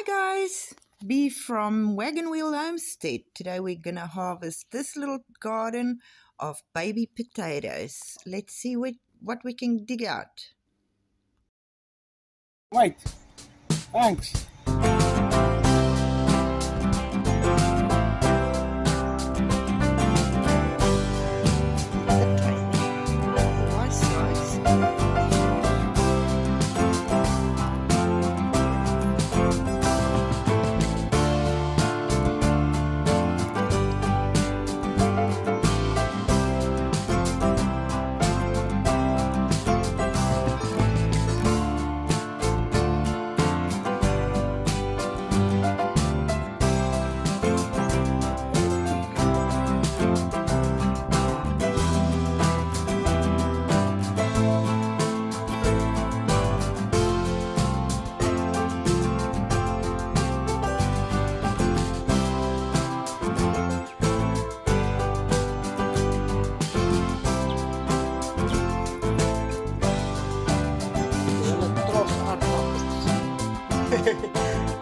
guys, Bee from Wagon Wheel Homestead. Today we're going to harvest this little garden of baby potatoes. Let's see what we can dig out. Wait, thanks.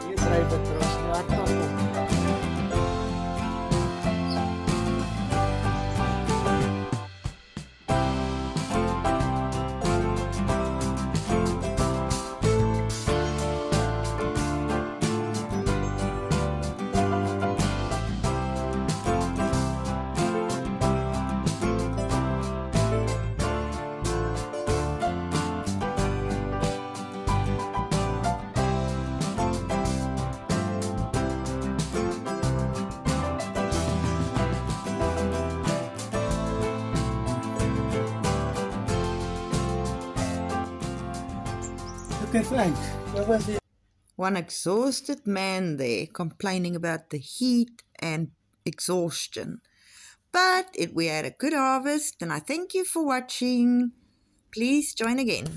Hier drijft het terug naar aardappel. Okay, thanks. What was it? One exhausted man there complaining about the heat and exhaustion. But we had a good harvest, and I thank you for watching. Please join again.